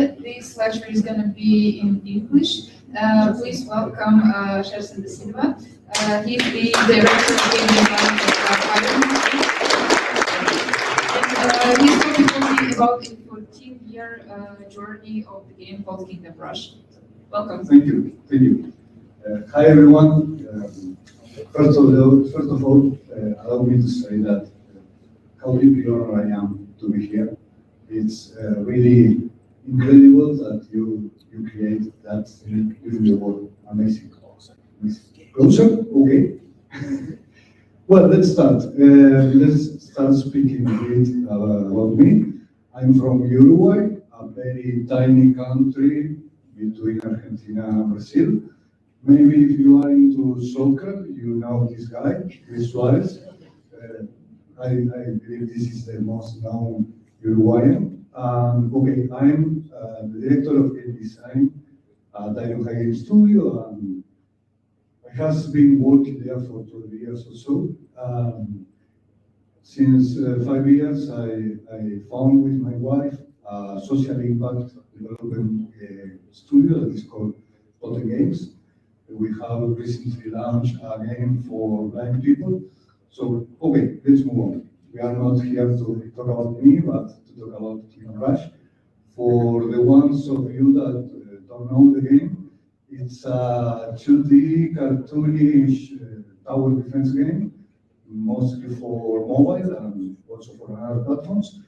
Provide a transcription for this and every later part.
this lecture is going to be in English. Please welcome Gerson Da Silva. He's the director of game design at Ironhide. He's going to be talking about the 14-year journey of the game called Kingdom Rush. Welcome. Thank you. Thank you. Hi everyone. First of all, allow me to say that how deeply honored I am to be here. It's really incredible that you create that during the world. Amazing. Closer? Okay. Well, let's start. Let's start speaking a bit about me. I'm from Uruguay, a very tiny country between Argentina and Brazil. Maybe if you are into soccer, you know this guy, Luis Suarez. I believe this is the most known Uruguayan. Okay, I'm the director of game design at Ironhide Studio, and I have been working there for 12 years or so. Since 5 years, I found with my wife a social impact development studio that is called Totem Games. We have recently launched a game for blind people. So, okay, let's move on. We are not here to talk about me, but to talk about Kingdom Rush. For the ones of you that don't know the game, it's a 2D cartoonish tower defense game, mostly for mobile and also for other platforms.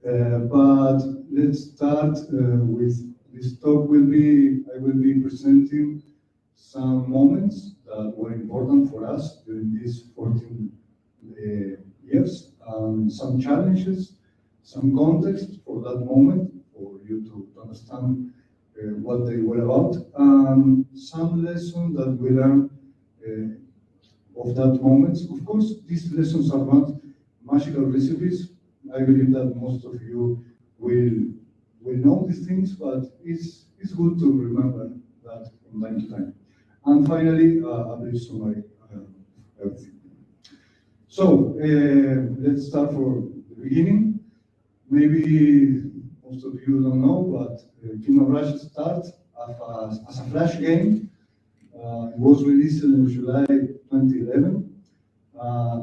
But let's start with this talk. I will be presenting some moments that were important for us during these 14 years, some challenges, some context for that moment, for you to understand what they were about, and some lessons that we learned of that moment. Of course, these lessons are not magical recipes. I believe that most of you will know these things, but it's good to remember that from time to time. And finally, a brief summary of everything. So, let's start from the beginning. Maybe most of you don't know, but Kingdom Rush started as a Flash game. It was released in July 2011.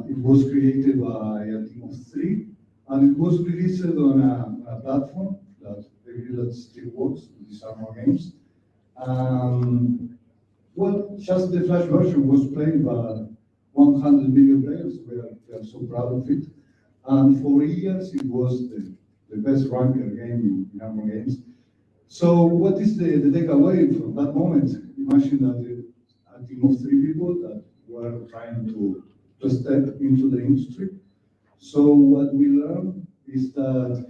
It was created by a team of 3, and it was released on a platform that still works. These are more games. Well, just the Flash version was played by 100 million players. We are so proud of it. And for years, it was the best ranked game in Armor games. So what is the takeaway from that moment? Imagine that a team of 3 people that were trying to step into the industry. So what we learned is that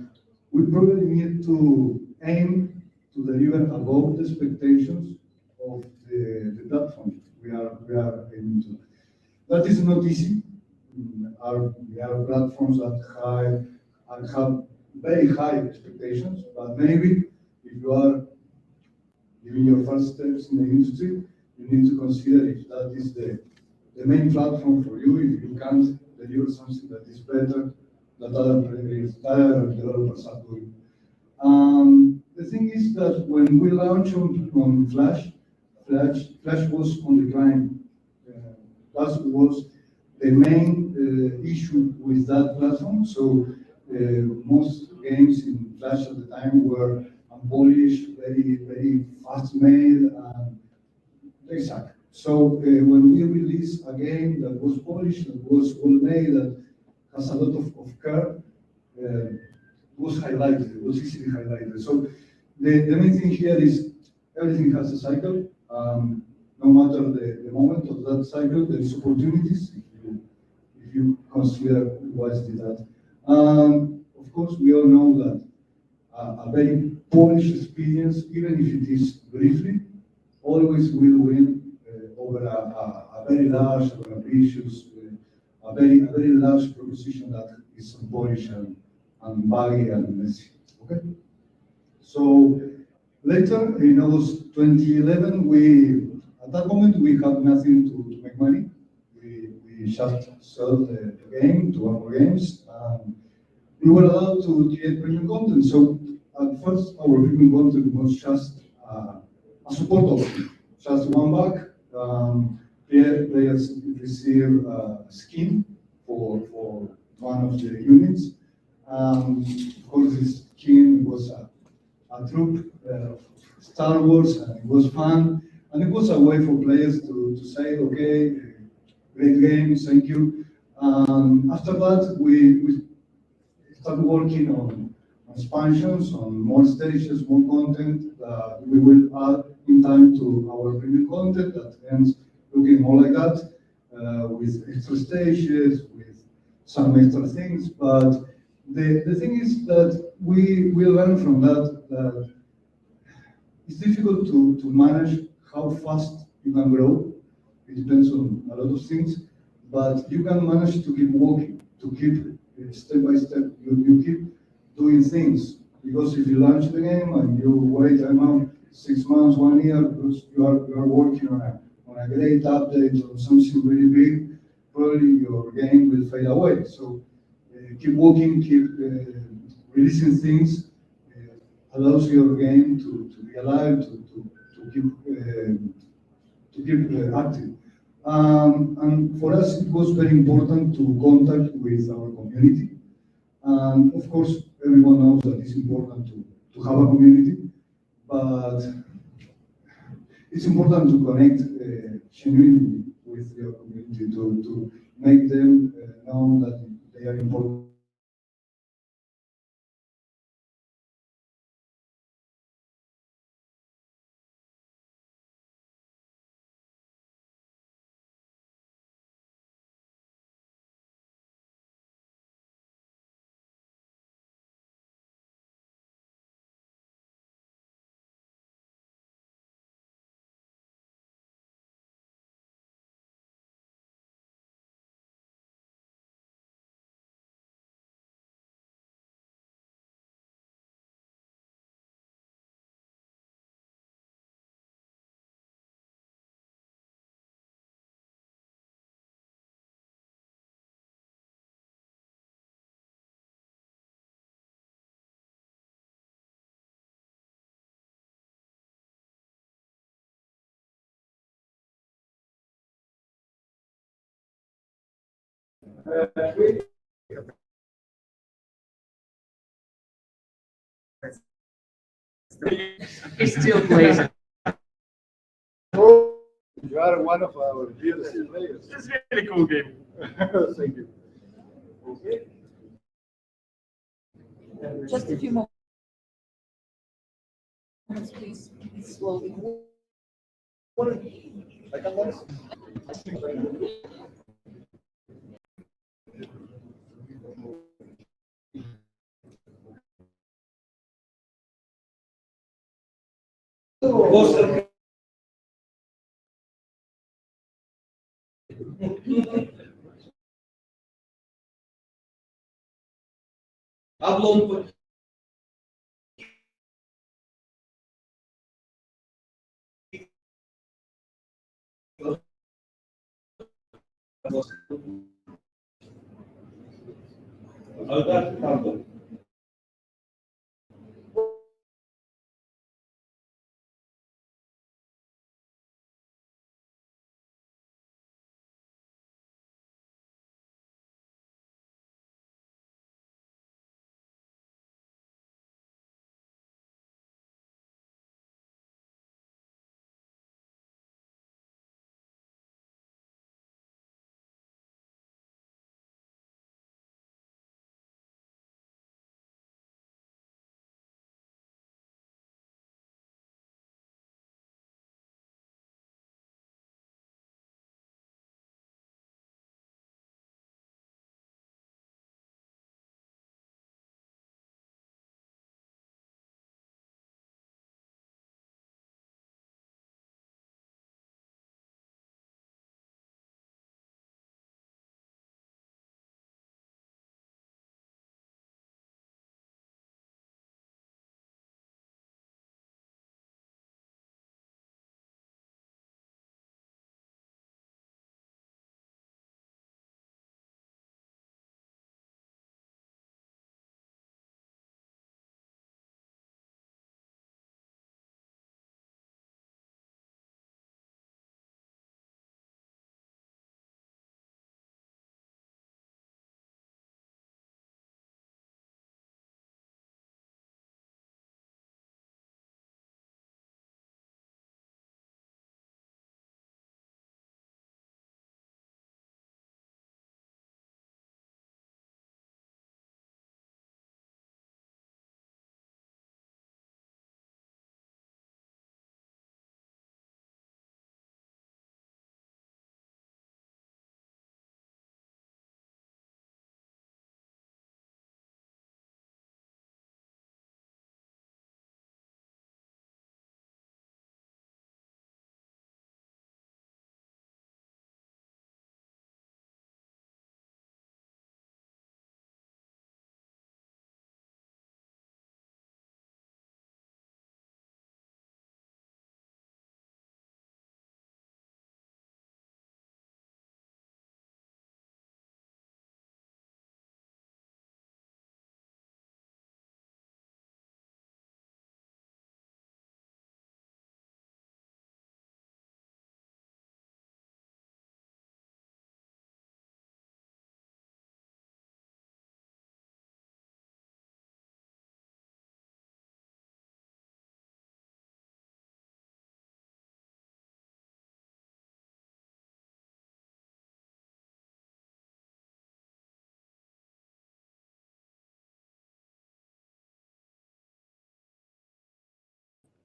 we probably need to aim to deliver above the expectations of the platform we are aiming to. That is not easy. There are platforms that have very high expectations, but maybe if you are giving your first steps in the industry, you need to consider if that is the main platform for you, if you can't deliver something that is better than other developers are doing. The thing is that when we launched on Flash was on decline. That was the main issue with that platform. So most games in Flash at the time were unpolished, very fast made, and they suck. So when we released a game that was polished, that was well made, that has a lot of care, it was highlighted, it was easily highlighted. So the main thing here is everything has a cycle. No matter the moment of that cycle, there is opportunities if you consider wisely that. Of course, we all know that a very polished experience, even if it is briefly, always will win over a very large, ambitious, a very large proposition that is unpolished and buggy and messy. Okay. So later, in August 2011, at that moment we had nothing to make money. We just sold the game to Armor Games. We were allowed to create premium content. So at first our people content was just a support option, just one bug. Players receive skin for one of the units. Of course, this skin was a troop of Star Wars, and it was fun, and it was a way for players to say, okay, great game, thank you. After that, we started working on expansions, on more stages, more content that we will add in time to our premium content that ends looking more like that, with extra stages, with some extra things. But the thing is that we learn from that it's difficult to manage how fast you can grow. It depends on a lot of things, but you can manage to keep walking, to keep step by step. You keep doing things because if you launch the game and you wait, I don't know, 6 months, 1 year, because you are working on a great update or something really big, probably your game will fade away. So keep working, keep releasing things allows your game to be alive, to keep active. And for us, it was very important to contact with our community. And of course, everyone knows that it's important to have a community, but it's important to connect genuinely with your community, to make them know that they are important. He still plays it. You are one of our dearest players. It's a really cool game. Thank you. Just a few moments, please, slowly. Облом. Algar,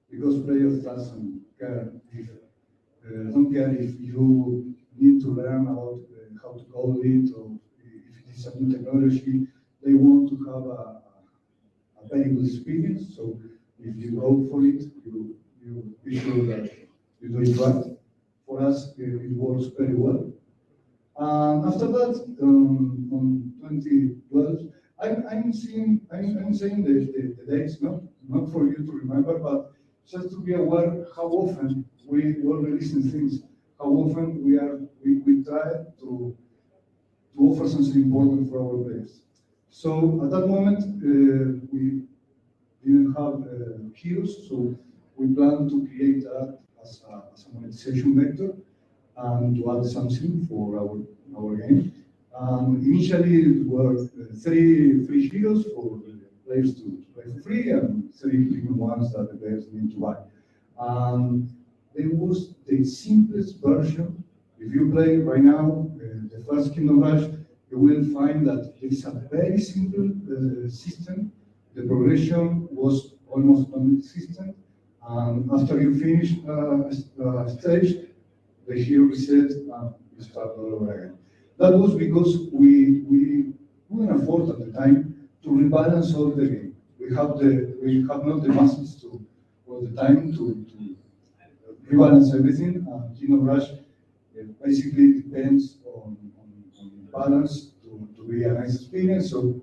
because players don't care if you need to learn about how to code it or if it is a new technology. They want to have a very good experience. So if you go for it, you be sure that you do it right. For us, it works very well. After that, on 2012, I'm saying the dates, not for you to remember, but just to be aware how often we were releasing things, how often we try to offer something important for our players. So at that moment, we didn't have heroes, so we plan to create that as a monetization vector and to add something for our game. Initially, it were three free heroes for the players to play for free and three premium ones that the players need to buy. It was the simplest version. If you play right now the first Kingdom Rush, you will find that it's a very simple system. The progression was almost non-existent. After you finish a stage, the hero reset and you start all over again. That was because we couldn't afford at the time to rebalance all the game. We have not the muscles to or the time to rebalance everything. Kingdom Rush basically depends on balance to be a nice experience. So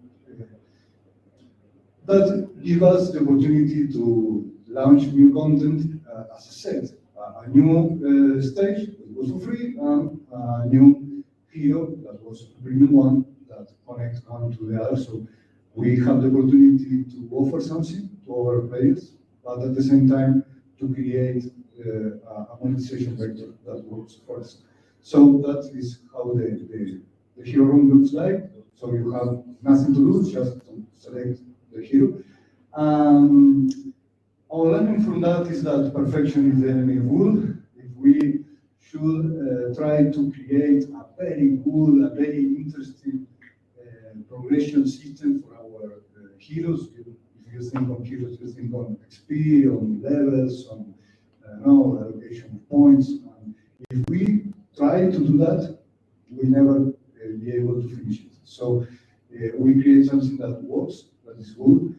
that gives us the opportunity to launch new content, as I said, a new stage that was for free and a new hero that was a premium one that connects one to the other. So we have the opportunity to offer something to our players, but at the same time to create a monetization vector that works for us. So that is how the hero room looks like. So you have nothing to lose, just to select the hero. Our learning from that is that perfection is the enemy of good. If we should try to create a very good, a very interesting progression system for our heroes, if you think on heroes, you think on XP, on levels, on allocation of points. If we try to do that, we never be able to finish it. So we create something that works, that is good.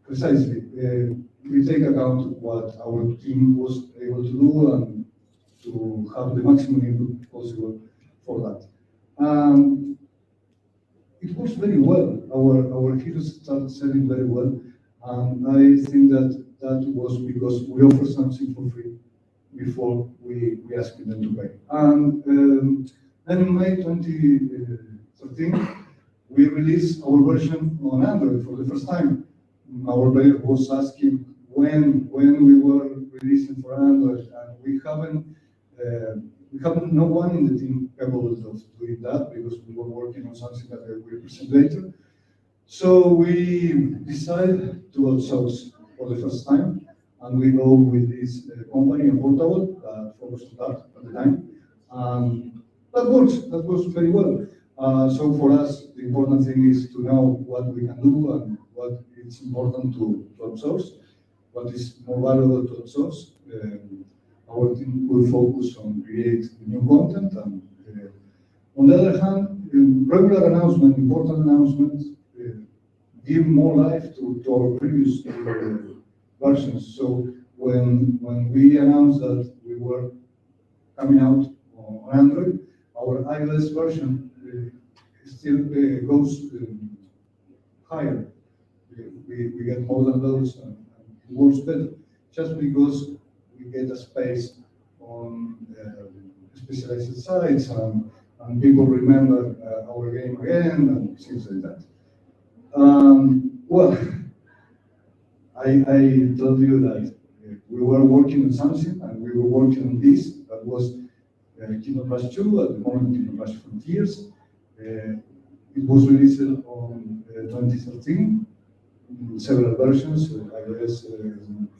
Precisely, we take account of what our team was able to do and to have the maximum input possible for that. It works very well. Our heroes started selling very well. I think that was because we offered something for free before we asked them to pay. Then in May 2013, we released our version on Android for the first time. Our player was asking when we were releasing for Android, and we haven't no one in the team capable of doing that because we were working on something that I will present later. So we decided to outsource for the first time, and we go with this company, a portable, focused on that at the time. That works very well. So for us, the important thing is to know what we can do and what is important to outsource, what is more valuable to outsource. Our team will focus on create new content. On the other hand, regular announcement, important announcements, give more life to our previous versions. So when we announced that we were coming out on Android, our iOS version still goes higher. We get more than those and it works better, just because we get a space on specialized sites and people remember our game again and things like that. Well, I told you that we were working on something and we were working on this. That was Kingdom Rush 2, at the moment Kingdom Rush Frontiers. It was released on 2013 in several versions, iOS,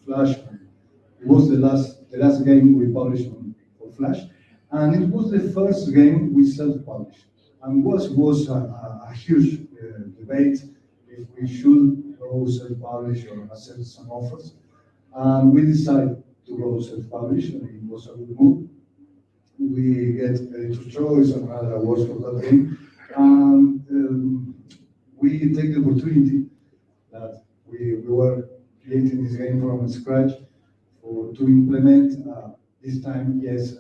Flash. It was the last game we published for Flash, and it was the first game we self-published. And was a huge debate if we should go self-publish or accept some offers. And we decided to go self-publish, and it was a good move. We get editor's choice and other awards for that game. And we take the opportunity that we were creating this game from scratch to implement this time, yes,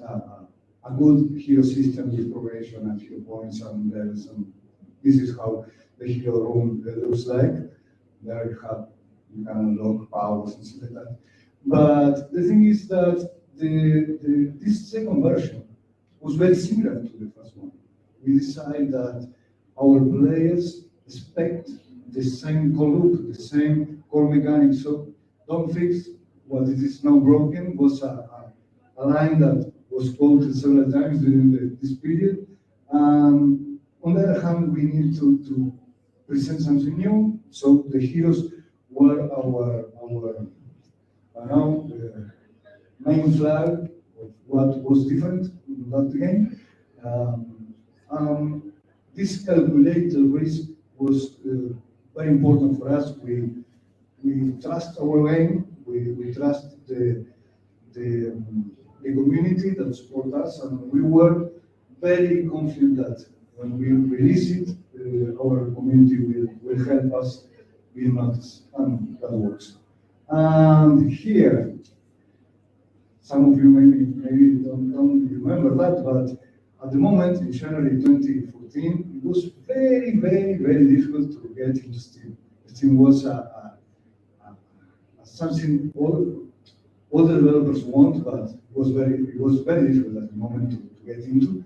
a good hero system with progression and hero points and levels. And this is how the hero room looks like. There you can unlock powers and stuff like that. But the thing is that this second version was very similar to the first one. We decided that our players expect the same core loop, the same core mechanics. So don't fix what it is now broken was a line that was quoted several times during this period. On the other hand, we need to present something new. So the heroes were our main flag of what was different in that game. This calculated risk was very important for us. We trust our game. We trust the community that support us, and we were very confident that when we release it, our community will help us be noticed, and that works. And here, some of you maybe don't remember that, but at the moment in January 2014, it was very, very, very difficult to get into Steam. Steam was something all the developers want, but it was very difficult at the moment to get into.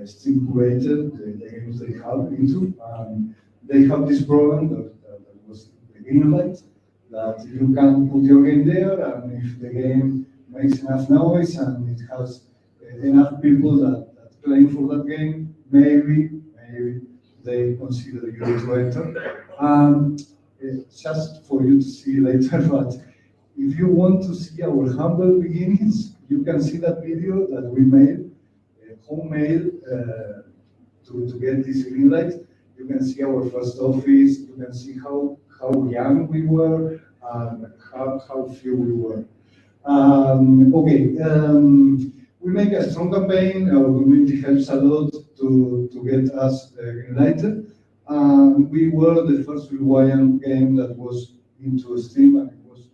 Steam curated the games they have into. They have this program that was the Ironhide, that you can put your game there, and if the game makes enough noise and it has enough people that claim for that game, maybe they consider you to enter. Just for you to see later, but if you want to see our humble beginnings, you can see that video that we made, homemade, to get this green light. You can see our first office, you can see how young we were, and how few we were. We make a strong campaign, our community helps a lot to get us green lighted. We were the first Uruguayan game that was into Steam, and it was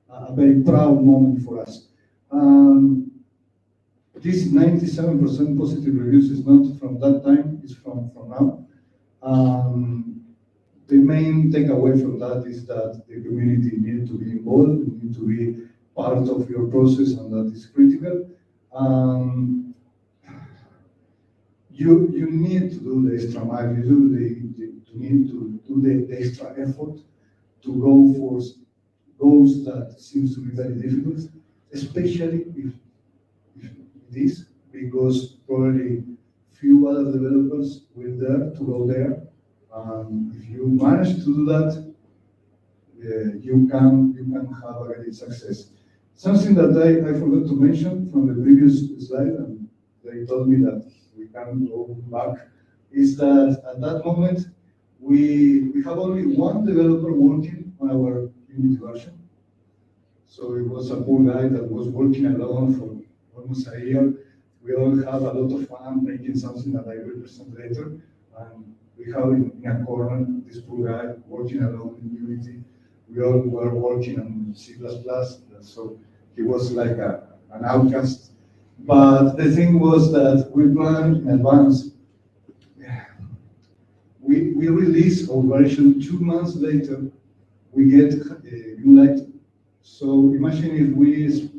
a very proud moment for us. This 97% positive reviews is not from that time, it's from now. The main takeaway from that is that the community needs to be involved, need to be part of your process, and that is critical. You need to do the extra mile, you need to do the extra effort to go for goals that seems to be very difficult, especially if it is, because probably few other developers will dare to go there. If you manage to do that, you can have a great success. Something that I forgot to mention from the previous slide, and they told me that we can go back, is that at that moment we have only one developer working on our Unity version. So it was a poor guy that was working alone for almost a year. We all have a lot of fun making something that I will present later. And we have in a corner this poor guy working alone in Unity. We all were working on C++, so he was like an outcast. But the thing was that we planned in advance. We released our version 2 months later. We get green light. So imagine if we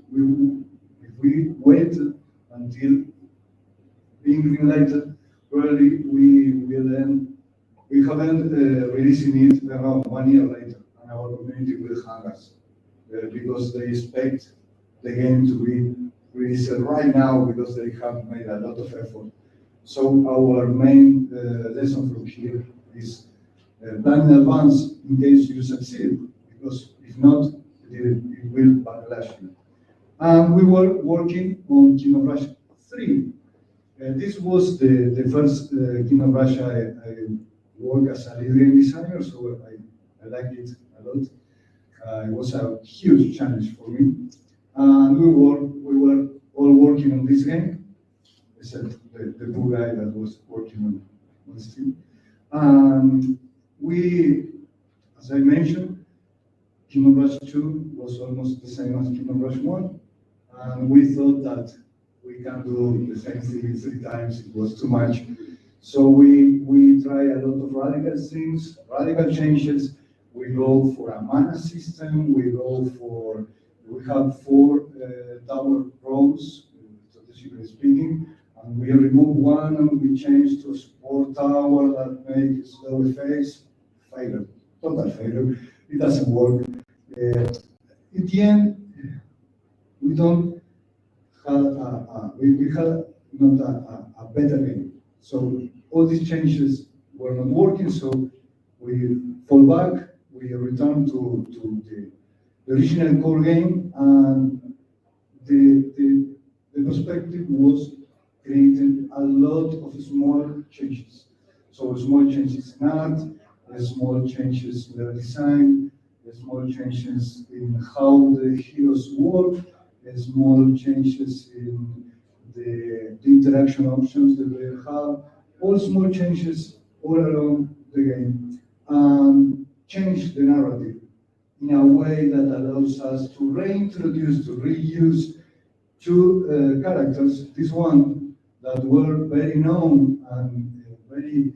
waited until being green lighted, probably we haven't releasing it around 1 year later, and our community will hang us because they expect the game to be released right now because they have made a lot of effort. So our main lesson from here is plan in advance in case you succeed, because if not, it will backlash you. And we were working on King of Russia 3. This was the first King of Russia I worked as a lead game designer, so I liked it a lot. It was a huge challenge for me. And we were all working on this game, except the poor guy that was working on this team. And we, as I mentioned, Kingdom Rush 2 was almost the same as Kingdom Rush 1. And we thought that we can do the same thing 3 times, it was too much. So we try a lot of radical things, radical changes. We go for a mana system, we have 4 tower rows, strategically speaking, and we remove one and we change to a support tower that makes slow effects. Failure, total failure. It doesn't work. In the end, we don't we had not a better game. So all these changes were not working, so we fall back, we return to the original core game, and the perspective was creating a lot of small changes. So small changes in art, small changes in the design, small changes in how the heroes work, small changes in the interaction options the player have, all small changes all around the game, and change the narrative in a way that allows us to reintroduce, to reuse 2 characters. This one that were very known and very,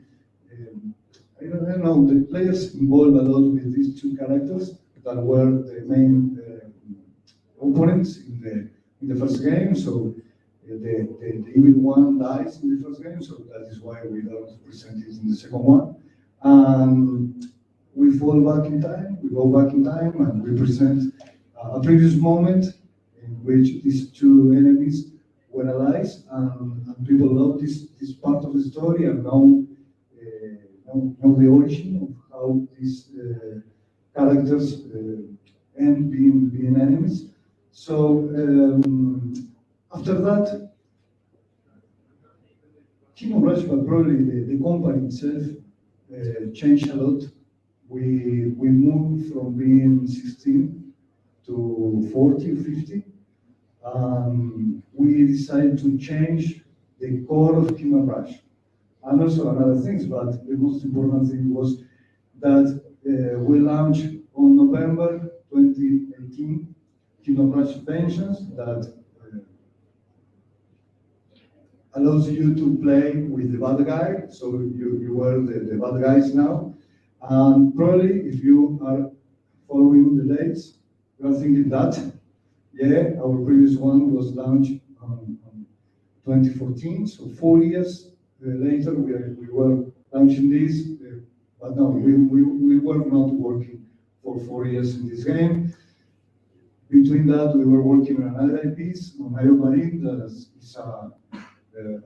I don't know, the players involved a lot with these 2 characters that were the main opponents in the first game. So the evil one dies in the first game, so that is why we don't present it in the second one. And we fall back in time, we go back in time, and we present a previous moment in which these 2 enemies were allies, and people love this part of the story and know the origin of how these characters end being enemies. So after that, Kingdom Rush, but probably the company itself changed a lot. We moved from being 16 to 40 or 50. We decided to change the core of Kingdom Rush. And also another things, but the most important thing was that we launched on November 2018 Kingdom Rush Adaptations that allows you to play with the bad guy, so you were the bad guys now. And probably if you are following the dates, you are thinking that, yeah, our previous one was launched on 2014, so 4 years later we were launching this, but no, we were not working for 4 years in this game. Between that, we were working on other IPs, on Mario Marine, that is a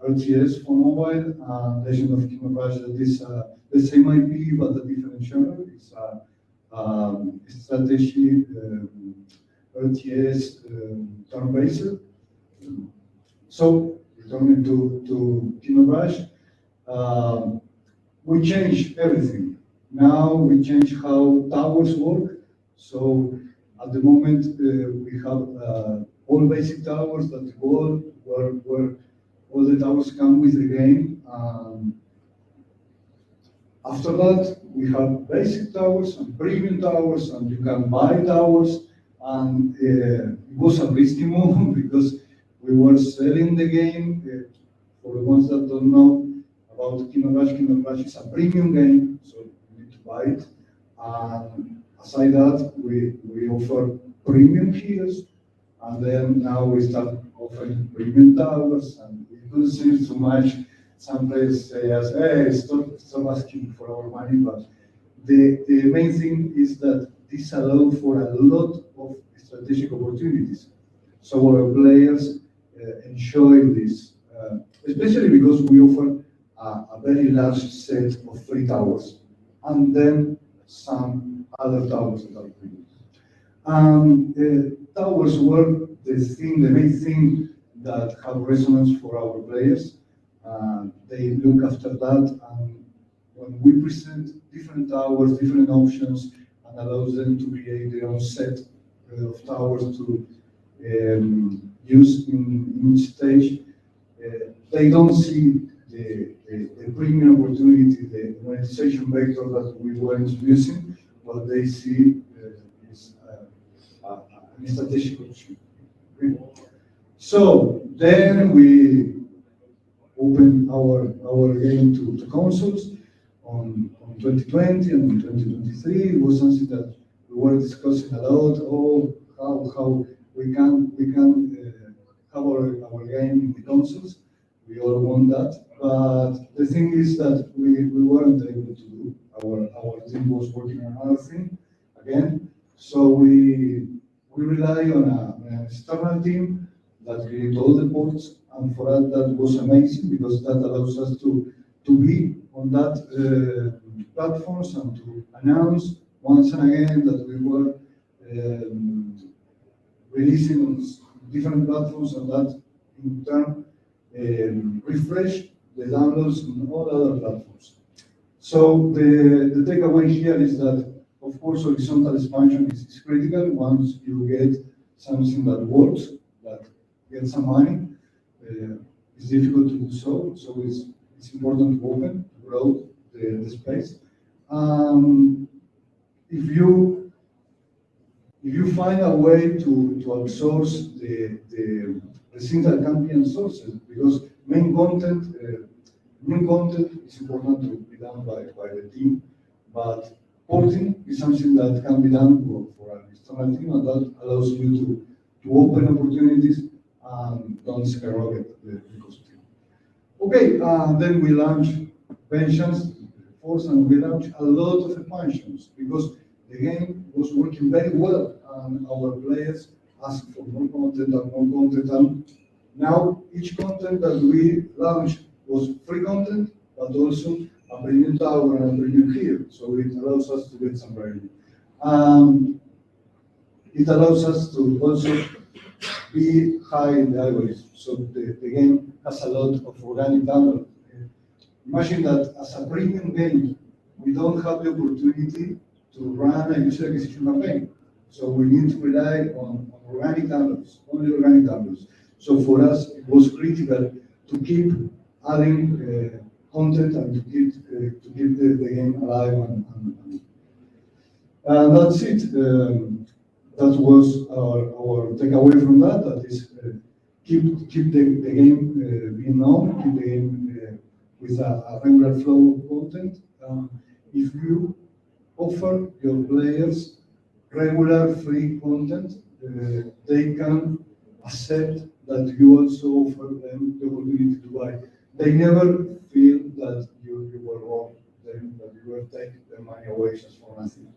RTS for mobile, and Legend of Kingdom Rush, that is the same IP but a different genre. It's a strategy RTS turn-based. So, returning to Kingdom Rush, we changed everything. Now we change how towers work. So at the moment we have all basic towers that go where all the towers come with the game. After that, we have basic towers and premium towers, and you can buy towers. And it was a risky move because we were selling the game. For the ones that don't know about Kingdom Rush is a premium game, so you need to buy it. And aside that, we offer premium heroes, and then now we start offering premium towers, and it doesn't seem too much. Some players say us, hey, stop asking for our money, but the main thing is that this allows for a lot of strategic opportunities. So our players enjoy this, especially because we offer a very large set of free towers, and then some other towers that are free. Towers were the main thing that have resonance for our players. They look after that, and when we present different towers, different options, and and allows them to create their own set of towers to use in each stage. They don't see the premium opportunity, the monetization vector that we were introducing, but they see is an strategic option. Okay? So then we opened our game to consoles on 2020 and 2023. It was something that we were discussing a lot. Oh, how we can have our game in the consoles. We all want that, but the thing is that we weren't able to do. Our team was working on another thing again, so we rely on an external team that create all the ports, and for us that was amazing because that allows us to be on that platforms and to announce once and again that we were releasing on different platforms, and that in turn refresh the downloads on all other platforms. So the takeaway here is that, of course, horizontal expansion is critical. Once you get something that works, that gets some money, it's difficult to do so. So it's important to open, to grow the space. If you find a way to outsource the single campaign sources, because main content, new content is important to be done by the team, but porting is something that can be done for an external team, and that allows you to open opportunities and don't skyrocket the cost. Okay, then we launch pensions, force, and we launch a lot of expansions because the game was working very well, and our players asked for more content and more content. And now each content that we launched was free content, but also a premium tower and a premium hill, so it allows us to get some revenue. It allows us to also be high in the algorithm, so the game has a lot of organic download. Imagine that as a premium game, we don't have the opportunity to run a user acquisition campaign. So we need to rely on organic downloads, only organic downloads. So for us, it was critical to keep adding content and to keep the game alive. And that's it. That was our takeaway from that. That is, keep the game being known, keep the game with a regular flow of content. If you offer your players regular free content, they can accept that you also offer them the opportunity to buy. They never feel that you were wrong, that you were taking their money away just for nothing.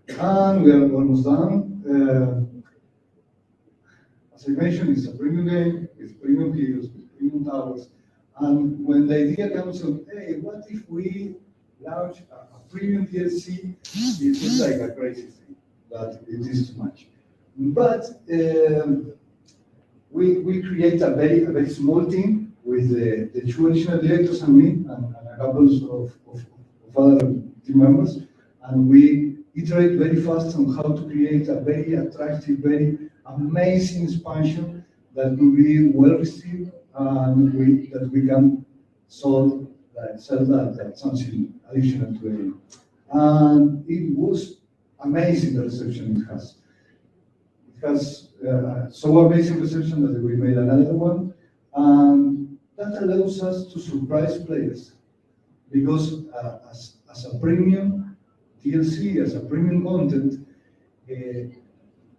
And we are almost done. As I mentioned, it's a premium game with premium heroes, with premium towers. And when the idea comes of, hey, what if we launch a premium DLC? It is like a crazy thing, that it is too much. But we create a very small team with the two additional directors and me and a couple of other team members, and we iterate very fast on how to create a very attractive, very amazing expansion that will be well received, and that we can sell that something additional to the game. And it was amazing, the reception it has. It has so amazing reception that we made another one, and that allows us to surprise players, because as a premium DLC, as a premium content, it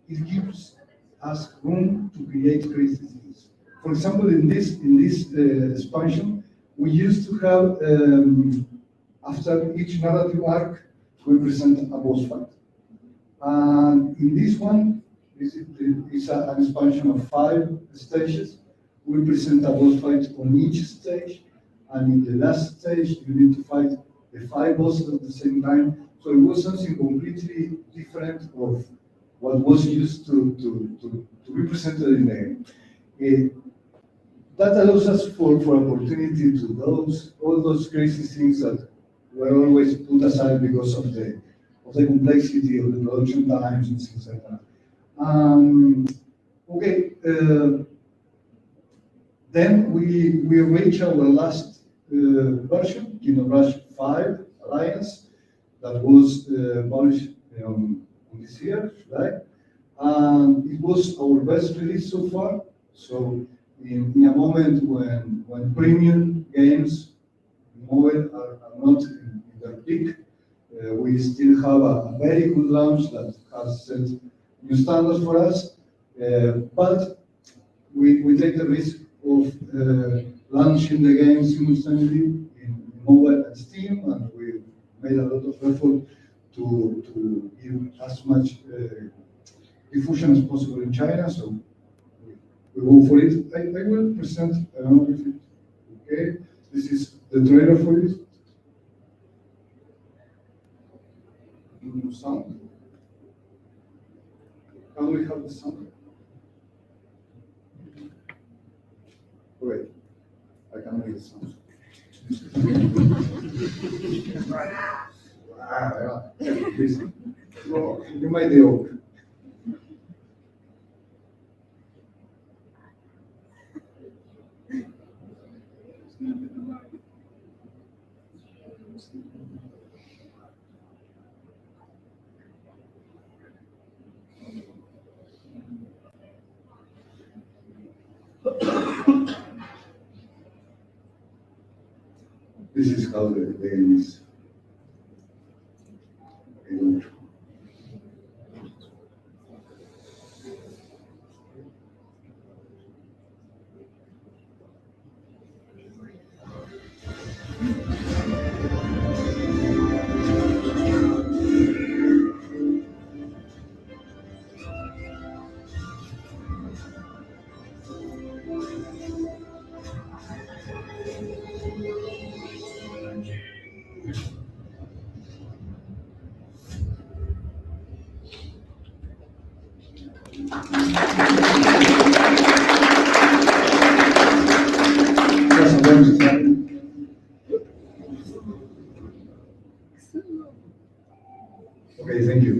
gives us room to create crazy things. For example, in this expansion, we used to have, after each narrative arc, we present a boss fight. And in this one, it's an expansion of 5 stages. We present a boss fight on each stage, and in the last stage, you need to fight the 5 bosses at the same time. So it was something completely different of what was used to be presented in the game. That allows us for opportunity to all those crazy things that were always put aside because of the the complexity of the production times and things like that. Okay, then we reach our last version, Kingdom Rush 5 Alliance, that was published this year, July. And it was our best release so far. So in a moment when premium games mobile are not in their peak, we still have a very good launch that has set new standards for us. But we take the risk of launching the game simultaneously in mobile and Steam, and we made a lot of effort to give as much diffusion as possible in China. So we go for it. I will present. I don't know if it okay. This is the trailer for it. Sound. Can we have the sound? Great. I can make the sound. Please. Well, you might be open. This is how the game is. Okay, thank you.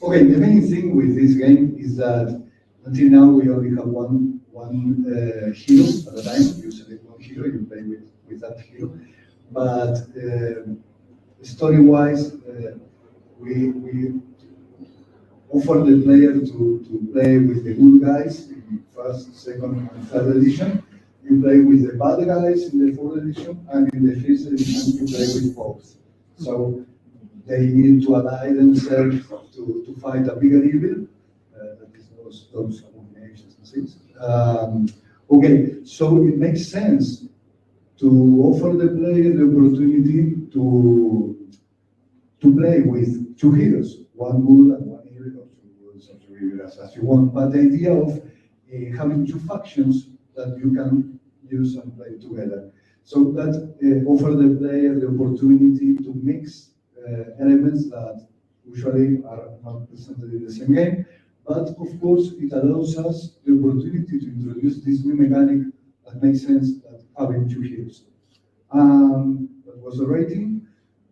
Okay, the main thing with this game is that until now we only have one hero at a time. You select one hero, you play with that hero. But story-wise, we offer the player to play with the good guys in first, second, and third edition. You play with the bad guys in the fourth edition, and in the fifth edition you play with both. So they need to ally themselves to fight a bigger evil. That is those abominations and things. Okay, so it makes sense to offer the player the opportunity to play with two heroes, one good and one evil, or two good or two evil as you want. But the idea of having two factions that you can use and play together. So that offer the player the opportunity to mix elements that usually are not presented in the same game. But of course, it allows us the opportunity to introduce this new mechanic that makes sense that having two heroes. That was the rating.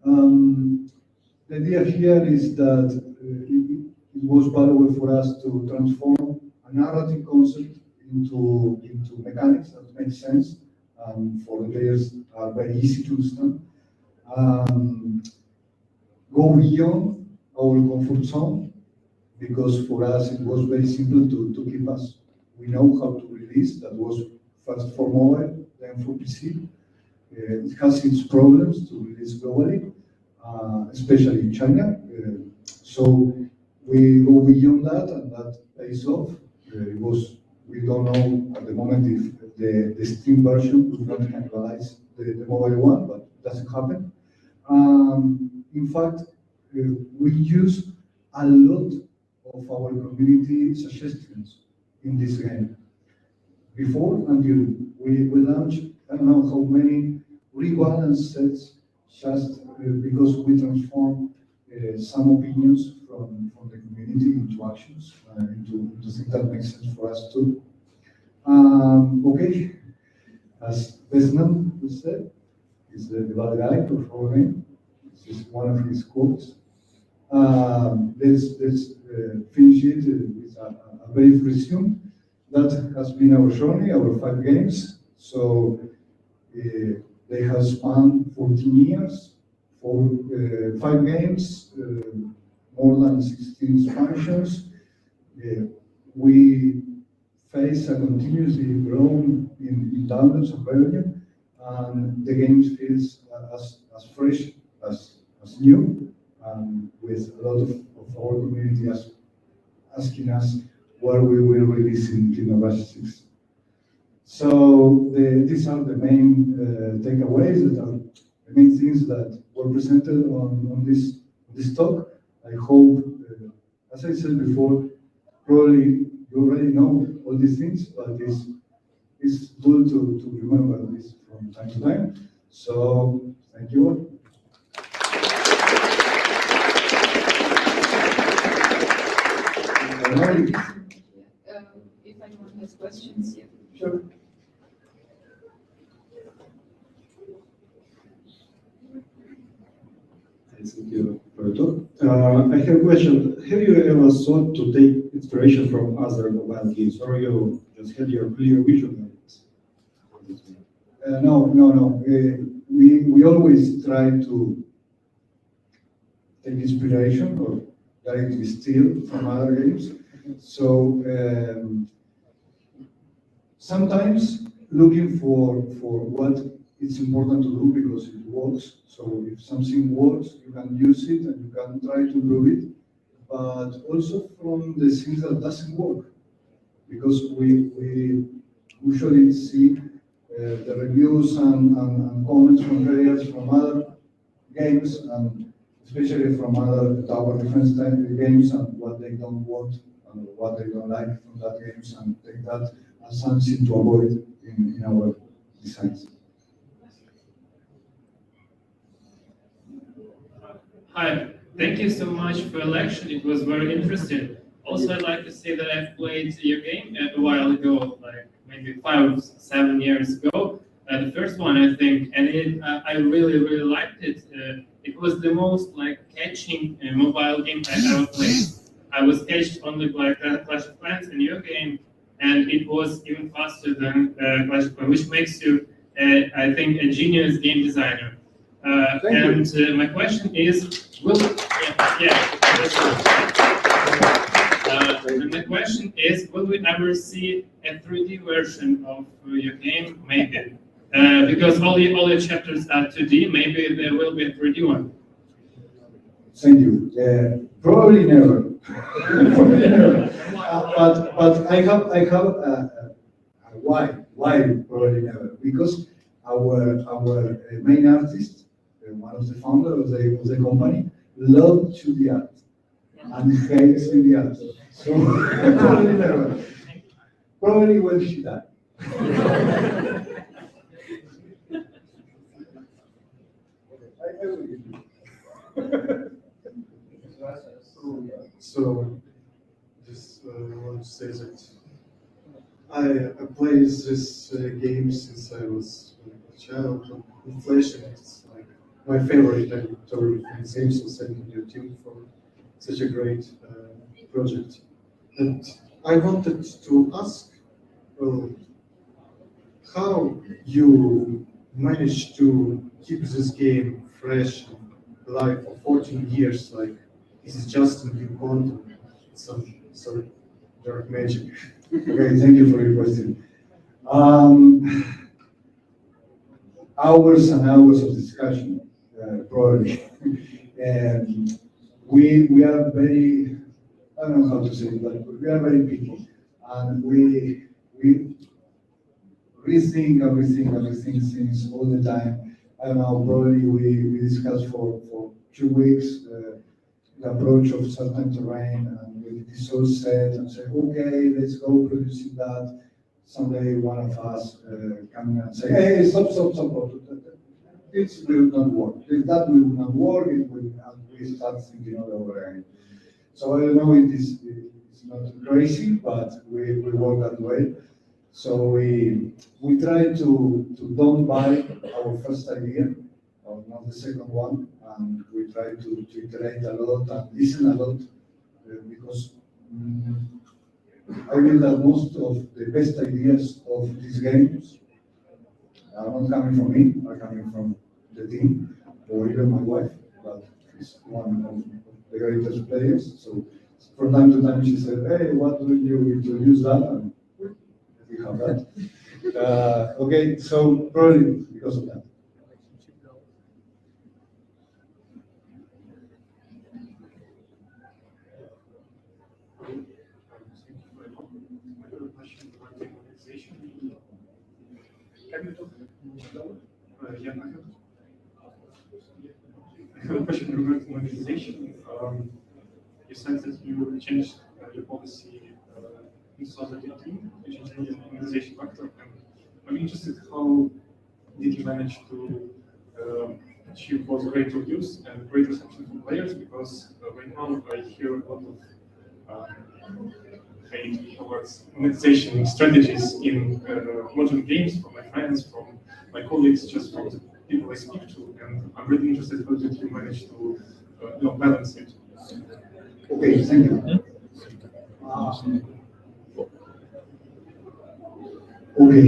The idea here is that it was valuable for us to transform a narrative concept into mechanics that make sense for the players are very easy to understand. Go beyond our comfort zone, because for us it was very simple to keep us. We know how to release. That was first for mobile, then for PC. It has its problems to release globally, especially in China. So we go beyond that, and that pays off. We don't know at the moment if the Steam version would not cannibalize the mobile one, but it doesn't happen. In fact, we use a lot of our community suggestions in this game. Before and during, we launched, I don't know how many rebalance sets just because we transform some opinions from from the community into actions, into things that make sense for us too. Okay, as Besnam said, is the validity of our name. This is one of his quotes. Let's finish it with a brief resume. That has been our journey, our 5 games. So they have spanned 14 years, 5 games, more than 16 expansions. We face a continuously growing in downloads of revenue, and the games feels as fresh as new, with a lot of our community asking us where we will release in Kingdom Rush 6. So these are the main takeaways, that are the main things that were presented on this talk. I hope, as I said before, probably you already know all these things, but it's good to remember this from time to time. So thank you all. If anyone has questions, yeah. Sure. Thank you for the talk. I have a question. Have you ever thought to take inspiration from other mobile games, or you just had your clear vision of it? No. We always try to take inspiration or directly steal from other games. So sometimes looking for what it's important to do because it works. So if something works, you can use it and you can try to improve it. But also from the things that doesn't work, because we usually see the reviews and comments from players from other games, and especially from other tower defense type games, and what they don't want and what they don't like from that games, and take that as something to avoid in our designs. Hi, thank you so much for the lecture. It was very interesting. Also, I'd like to say that I've played your game a while ago, like maybe 5, 7 years ago. The first one, I think, and I really liked it. It was the most like catching mobile game I ever played. I was catched on the Clash of Clans in your game, and it was even faster than Clash of Clans, which makes you, I think, a genius game designer. My question is, my question is, will we ever see a 3D version of your game? Maybe, because all your chapters are 2D. Maybe there will be a 3D one. Thank you. Probably never. Probably never. But I have why probably never, because our main artist, one of the founders of the company, loved to the art and hates the art. So probably never. Probably when she died. I will give you. So, just want to say that I played this game since I was a child. Inflation is like my favorite editorial game, so thank you team for such a great project. And I wanted to ask how you managed to keep this game fresh and alive for 14 years. Like, is it just a new content? Some sort of dark magic. Okay, thank you for your question. Hours and hours of discussion, probably. And we are very, I don't know how to say it, but we are very picky. And we rethink everything since all the time. I don't know, probably we discussed for 2 weeks the approach of certain terrain, and we dissolve set and say, okay, let's go producing that. Someday one of us come and say, hey, stop. This will not work. If that will not work, it will, and we start thinking all over again. So I don't know if it's not crazy, but we work that way. So we try to don't buy our first idea, or not the second one, and we try to iterate a lot and listen a lot, because I feel that most of the best ideas of these games are not coming from me, are coming from the team, or even my wife, but is one of the greatest players. So from time to time she said, "Hey, what do you introduce that?" And we have that. Okay, so probably because of that. Yeah, I have a question regarding monetization. You said that you changed your policy in 2018, you changed the monetization factor, and I'm interested how did you manage to achieve both greater use and greater reception from players, because right now I hear a lot of hate towards monetization strategies in modern games from my friends, from my colleagues, just from the people I speak to, and I'm really interested how did you manage to balance it. Okay, thank you. Okay,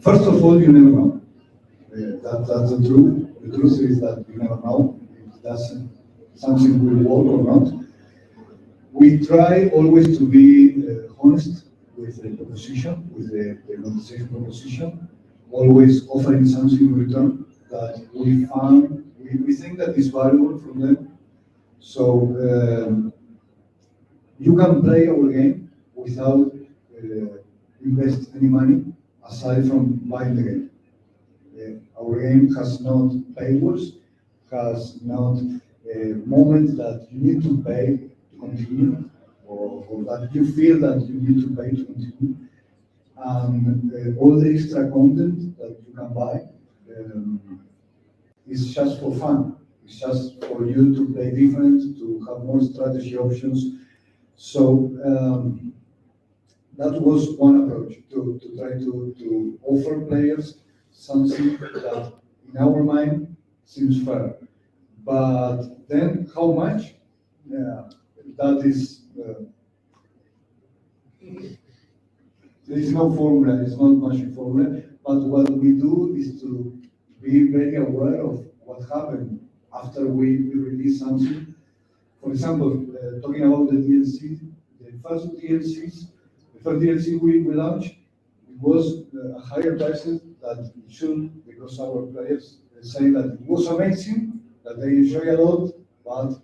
first of all, you never know. That's the truth. The truth is that you never know if something will work or not. We try always to be honest with the proposition, with the monetization proposition, always offering something in return that we found, we think that is valuable from them. So you can play our game without invest any money aside from buying the game. Our game has not paywalls, has not a moment that you need to pay to continue, or that you feel that you need to pay to continue. And all the extra content that you can buy is just for fun. It's just for you to play different, to have more strategy options. So that was one approach to try to offer players something that in our mind seems fair. But then how much? Yeah, that is, there is no formula, it's not much formula, but what we do is to be very aware of what happened after we release something. For example, talking about the DLC, the first DLCs, the first DLC we launched, it was a higher price than it should, because our players say that it was amazing, that they enjoy a lot, but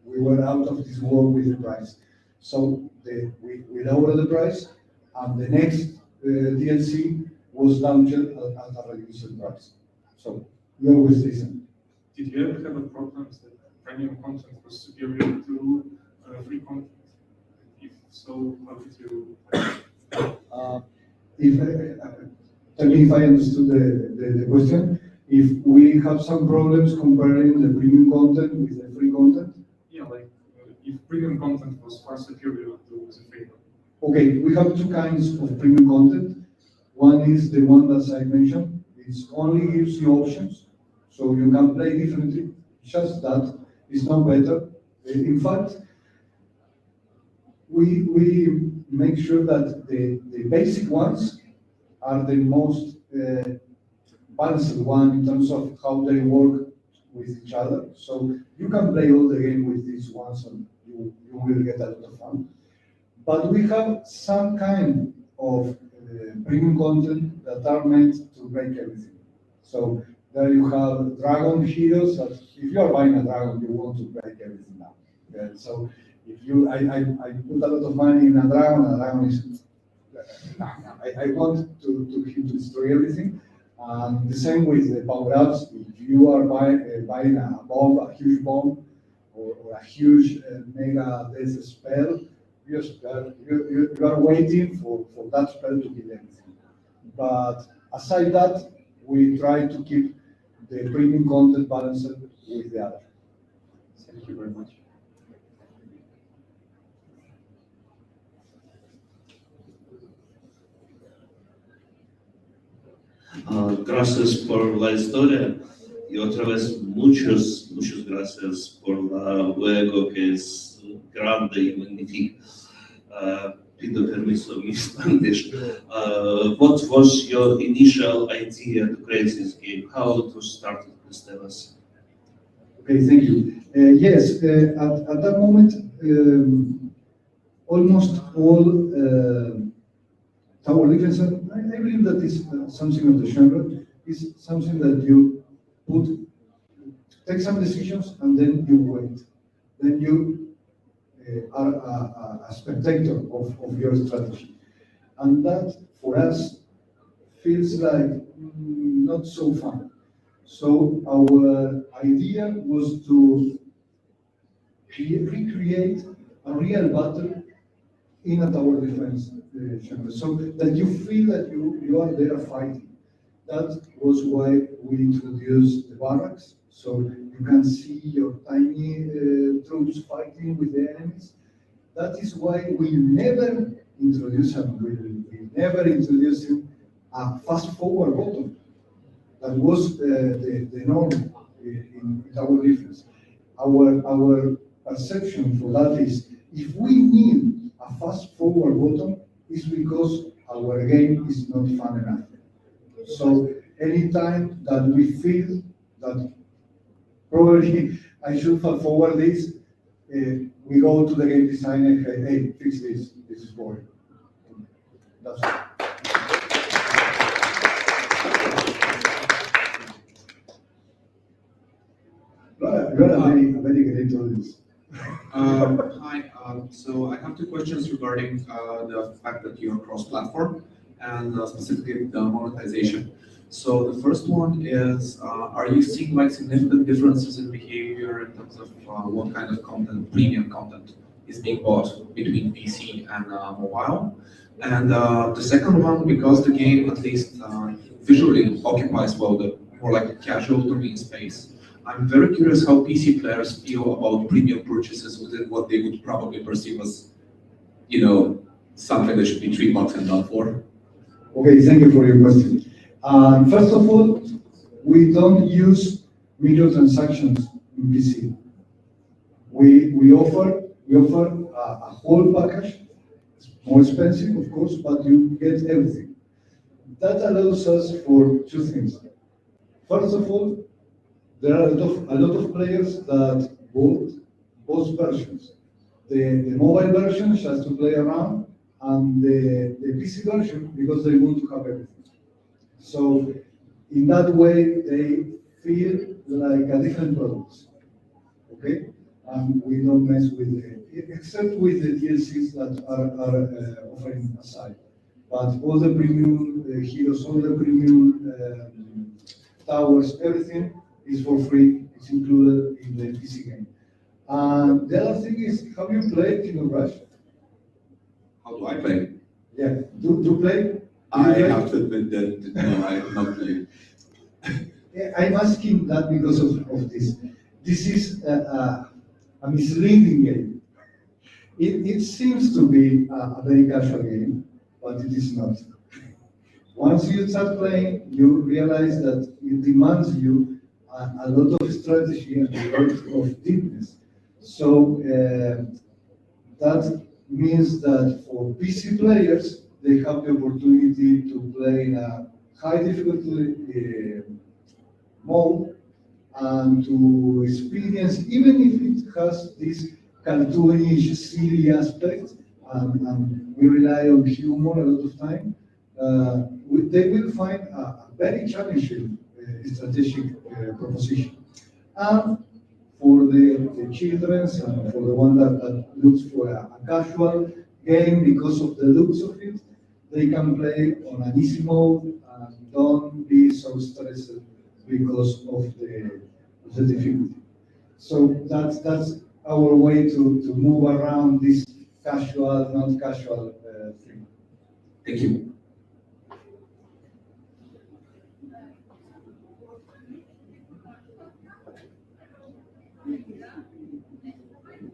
we were out of this war with the price. So we lowered the price, and the next DLC was launched at a reduced price. So we always listen. Did you ever have a problem that premium content was superior to free content? If so, how did you? Tell me if I understood the question. If we have some problems comparing the premium content with the free content? Yeah, like if premium content was far superior to the free one. Okay, we have two kinds of premium content. One is the one that I mentioned. It only gives you options, so you can play differently. Just that, it's not better. In fact, we make sure that the basic ones are the most balanced one in terms of how they work with each other. So you can play all the game with these ones, and you will get a lot of fun. But we have some kind of premium content that are meant to break everything. So there you have dragon heroes that if you are buying a dragon, you want to break everything down. Okay? So if you, I put a lot of money in a dragon is, I want to him to destroy everything. And the same with the power-ups. If you are buying a bomb, a huge bomb, or a huge mega death spell, you are waiting for that spell to kill everything. But aside that, we try to keep the premium content balanced with the other. Thank you very much. Gracias por la historia y otra vez muchas gracias por el juego que es grande y magnífico. Pido permiso in Spanish. What was your initial idea to create this game? How to start this device? Okay, thank you. Yes, at that moment, almost all tower defense, I believe that is something of the genre, is something that you put, take some decisions and then you wait. Then you are a spectator of your strategy. And that, for us, feels like not so fun. So our idea was to recreate a real battle in a tower defense genre, so that you feel that you are there fighting. That was why we introduced the barracks, so you can see your tiny troops fighting with the enemies. That is why we never introduced a fast forward button. That was the norm in our defense. Our perception for that is, if we need a fast forward button, is because our game is not fun enough. So anytime that we feel that probably I should fast forward this, we go to the game designer and say, hey, fix this. This is boring. That's it. You are a very great audience. Hi, so I have two questions regarding the fact that you're cross-platform and specifically the monetization. So the first one is, are you seeing like significant differences in behavior in terms of what kind of content, premium content, is being bought between PC and mobile? And the second one, because the game at least visually occupies well the more like a casual domain space, I'm very curious how PC players feel about premium purchases within what they would probably perceive as, something that should be $3 and not $4. Okay, thank you for your question. First of all, we don't use microtransactions in PC. We offer a whole package. It's more expensive, of course, but you get everything. That allows us for two things. First of all, there are a lot of players that bought both versions. The mobile version just to play around, and the PC version because they want to have everything. So in that way, they feel like a different product. Okay, and we don't mess with except with the DLCs that are offering aside. But all the premium heroes, all the premium towers, everything is for free. It's included in the PC game. And the other thing is, have you played Kingdom Rush? How do I play? Yeah, do play? I have to admit that no, I have not played. Yeah, I'm asking that because of this. This is a misleading game. It seems to be a very casual game, but it is not. Once you start playing, you realize that it demands you a lot of strategy and a lot of deepness. So that means that for PC players, they have the opportunity to play in a high difficulty mode and to experience, even if it has this cartoonish, silly aspect, and we rely on humor a lot of time, they will find a very challenging strategic proposition. And for the children and for the one that looks for a casual game because of the looks of it, they can play on an easy mode and don't be so stressed because of the difficulty. So that's our way to move around this casual, not casual thing. Thank you.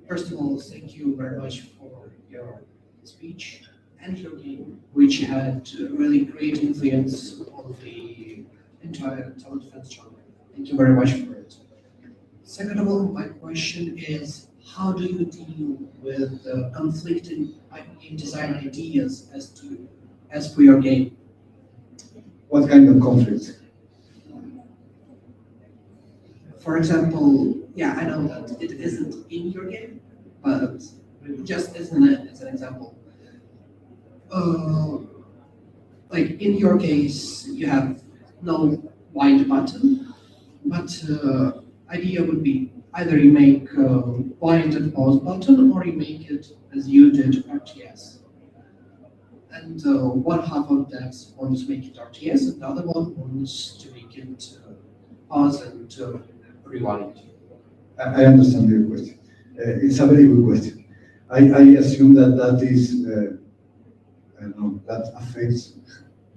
First of all, thank you very much for your speech and your game, which had really great influence on the entire tower defense genre. Thank you very much for it. Second of all, my question is, how do you deal with conflicting game design ideas as for your game? What kind of conflict? For example, yeah, I know that it isn't in your game, but just as an example, uh, like in your case, you have no wind button, but idea would be either you make wind and pause button, or you make it as you did RTS. And one half of devs wants to make it RTS, and the other one wants to make it pause and rewind. I understand your question. It's a very good question. I assume that is, I don't know, that affects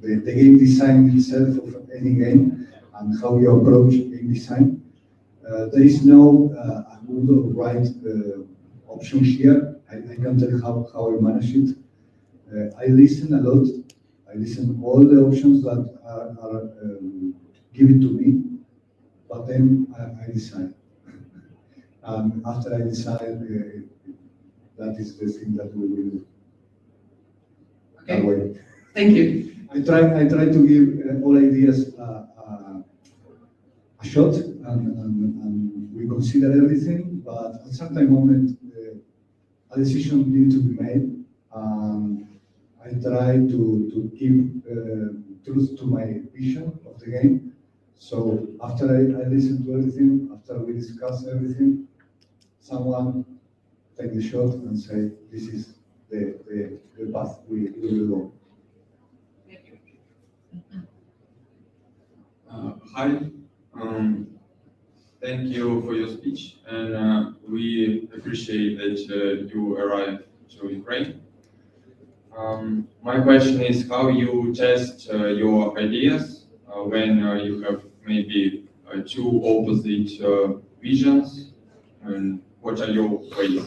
the game design itself of any game and how you approach game design. There is no good or right option here. I can tell how I manage it. I listen a lot. I listen all the options that are given to me, but then I decide. And after I decide, that is the thing that we will do. That way. Okay, thank you. I try to give all ideas a shot, and we consider everything, but at certain moment, a decision needs to be made. I try to keep truth to my vision of the game. So after I listen to everything, after we discuss everything, someone take the shot and say, this is the path we will go. Hi, thank you for your speech, and we appreciate that you arrived to Ukraine. My question is how you test your ideas when you have maybe two opposite visions, and what are your ways?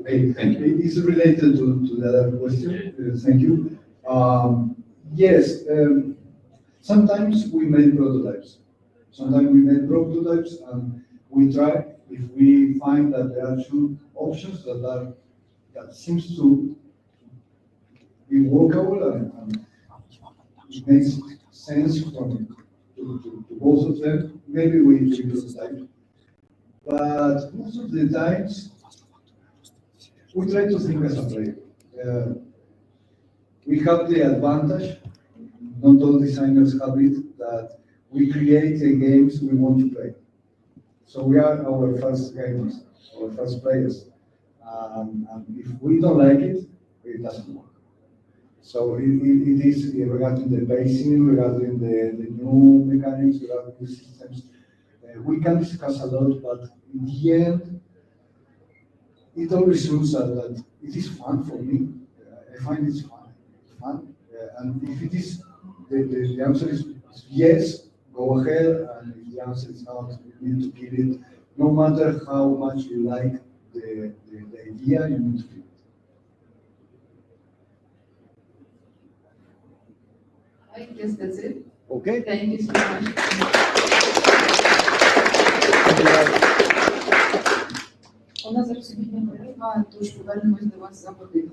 Thank you. It is related to the other question. Thank you. Yes, sometimes we make prototypes. Sometimes we make prototypes and we try. If we find that there are two options that seems to be workable and it makes sense to both of them, maybe we prototype. But most of the times, we try to think as a player. We have the advantage, not all designers have it, that we create the games we want to play. So we are our first gamers, our first players. And if we don't like it, it doesn't work. So it is regarding the pacing, regarding the new mechanics, regarding the systems. We can discuss a lot, but in the end, it always shows that it is fun for me. I find it's fun. And if it is, the answer is yes, go ahead. And if the answer is not, you need to kill it. No matter how much you like the idea, you need to kill it. I guess that's it. Okay. Thank you so much. У нас зараз обідня перерва, тож повернемось до вас за годину.